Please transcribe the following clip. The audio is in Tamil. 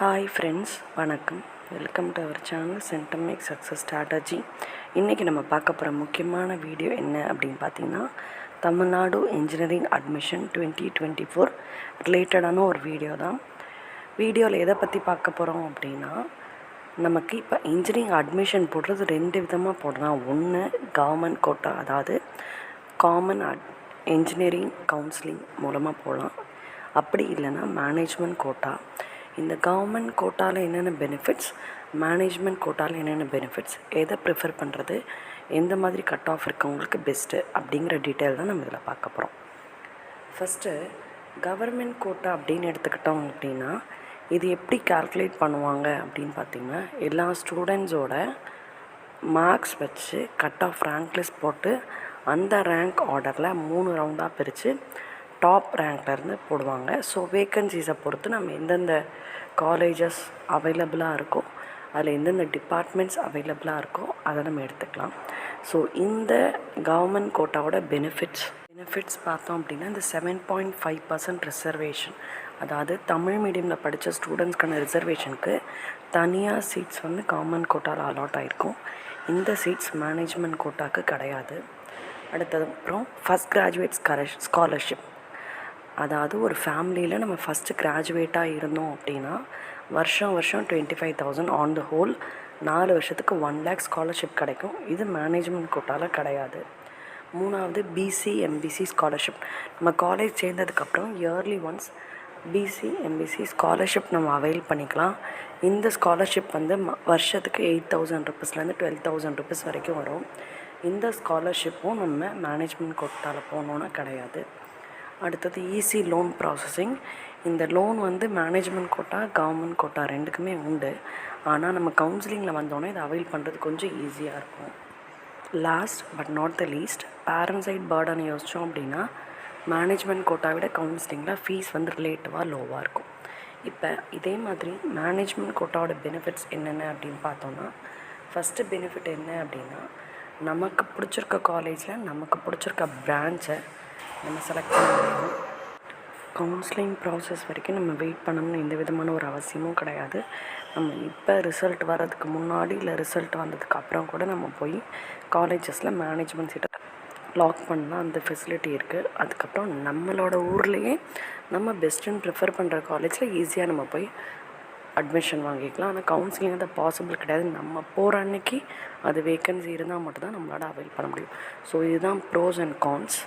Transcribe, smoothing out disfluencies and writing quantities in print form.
ஹாய் ஃப்ரெண்ட்ஸ், வணக்கம். வெல்கம் டு அவர் சேனல் சென்டமேக் சக்ஸஸ் ஸ்ட்ராட்டஜி. இன்றைக்கி நம்ம பார்க்க போகிற முக்கியமான வீடியோ என்ன அப்படின்னு பார்த்திங்கன்னா, தமிழ்நாடு இன்ஜினியரிங் அட்மிஷன் 2024 ரிலேட்டடான ஒரு வீடியோ தான். வீடியோவில் எதை பற்றி பார்க்க போகிறோம் அப்படின்னா, நமக்கு இப்போ இன்ஜினியரிங் அட்மிஷன் போடுறது 2 விதமாக போடலாம். ஒன்று கவர்மெண்ட் கோட்டா, அதாவது காமன் இன்ஜினியரிங் கவுன்சிலிங் மூலமாக போகலாம். அப்படி இல்லைன்னா மேனேஜ்மெண்ட் கோட்டா. இந்த கவர்மெண்ட் கோட்டாவில் என்னென்ன பெனிஃபிட்ஸ், மேனேஜ்மெண்ட் கோட்டாவில் என்னென்ன பெனிஃபிட்ஸ், எதை ப்ரிஃபர் பண்ணுறது, எந்த மாதிரி கட் ஆஃப் இருக்கவங்களுக்கு பெஸ்ட்டு அப்படிங்கிற டீட்டெயில் தான் நம்ம இதில் பார்க்க போகிறோம். ஃபஸ்ட்டு கவர்மெண்ட் கோட்டா அப்படின்னு எடுத்துக்கிட்டோம் அப்படின்னா, இது எப்படி கால்குலேட் பண்ணுவாங்க அப்படின்னு பார்த்திங்கன்னா, எல்லா ஸ்டூடெண்ட்ஸோட மார்க்ஸ் வச்சு கட் ஆஃப் ரேங்க் லிஸ்ட் போட்டு அந்த ரேங்க் ஆர்டரில் 3 ரவுண்டாக பிரித்து டாப் ரேங்க்லேருந்து போடுவாங்க. ஸோ வேக்கன்சிஸை பொறுத்து நம்ம எந்தெந்த காலேஜஸ் அவைலபிளாக இருக்கோ, அதில் எந்தெந்த டிபார்ட்மெண்ட்ஸ் அவைலபிளாக இருக்கோ அதை நம்ம எடுத்துக்கலாம். ஸோ இந்த கவர்மெண்ட் கோட்டாவோட பெனிஃபிட்ஸ் பார்த்தோம் அப்படின்னா, இந்த 7.5% ரிசர்வேஷன், அதாவது தமிழ் மீடியமில் படித்த ஸ்டூடெண்ட்ஸ்க்கான ரிசர்வேஷனுக்கு தனியாக சீட்ஸ் கவர்மெண்ட் கோட்டாவில் அலாட் ஆகிருக்கும். இந்த சீட்ஸ் மேனேஜ்மெண்ட் கோட்டாவுக்கு கிடையாது. அடுத்தது அப்புறம் ஃபஸ்ட் கிராஜுவேட் ஸ்காலர்ஷிப், அதாவது ஒரு ஃபேமிலியில் நம்ம ஃபஸ்ட்டு கிராஜுவேட்டாக இருந்தோம் அப்படின்னா வருஷம் 25,000 ஆன் த ஹோல் 4 வருஷத்துக்கு 1 lakh ஸ்காலர்ஷிப் கிடைக்கும். இது மேனேஜ்மெண்ட் கோட்டாவில் கிடையாது. மூணாவது பிசி எம்பிசி ஸ்காலர்ஷிப். நம்ம காலேஜ் சேர்ந்ததுக்கப்புறம் yearly once BC MBC scholarship நம்ம அவைல் பண்ணிக்கலாம். இந்த ஸ்காலர்ஷிப் வருஷத்துக்கு 8,000 ருபீஸ்லேருந்து 12,000 ருபீஸ் வரைக்கும் வரும். இந்த ஸ்காலர்ஷிப்பும் நம்ம மேனேஜ்மெண்ட் கோட்டாவில் போனோன்னா கிடையாது. அடுத்தது ஈஸி லோன் ப்ராசஸிங். இந்த loan management quota, government quota ரெண்டுக்குமே உண்டு. ஆனால் நம்ம கவுன்சிலிங்கில் வந்தோன்னே இதை அவைல் பண்ணுறது கொஞ்சம் ஈஸியாக இருக்கும். Last but not the least, parent side burden யோசித்தோம் அப்படின்னா மேனேஜ்மெண்ட் கோட்டா விட கவுன்சிலிங்கில் ஃபீஸ் ரிலேட்டிவாக லோவாக இருக்கும். இப்போ இதே மாதிரி மேனேஜ்மெண்ட் கோட்டாவோட பெனிஃபிட்ஸ் என்னென்ன அப்படின்னு பார்த்தோன்னா, ஃபஸ்ட்டு பெனிஃபிட் என்ன அப்படின்னா, நமக்கு பிடிச்சிருக்க காலேஜில் நமக்கு பிடிச்சிருக்க பிரான்ச்சை நம்ம செலக்ட் பண்ண முடியும். கவுன்சிலிங் ப்ராசஸ் வரைக்கும் நம்ம வெயிட் பண்ணணும்னு எந்த விதமான ஒரு அவசியமும் கிடையாது. நம்ம இப்போ ரிசல்ட் வர்றதுக்கு முன்னாடி இல்லை ரிசல்ட் வந்ததுக்கு அப்புறம் கூட நம்ம போய் காலேஜஸில் மேனேஜ்மெண்ட் சீட்டை லாக் பண்ணலாம். அந்த ஃபெசிலிட்டி இருக்குது. அதுக்கப்புறம் நம்மளோட ஊர்லேயே நம்ம பெஸ்ட்டுன்னு ப்ரிஃபர் பண்ணுற காலேஜில் ஈஸியாக நம்ம போய் அட்மிஷன் வாங்கிக்கலாம். ஆனால் கவுன்சிலிங் அது பாசிபிள் கிடையாது. நம்ம போகிற அன்னைக்கு அது வேக்கன்சி இருந்தால் மட்டும்தான் நம்மளால் அவைல் பண்ண முடியும். ஸோ இதுதான் ப்ரோஸ் அண்ட் கான்ஸ்.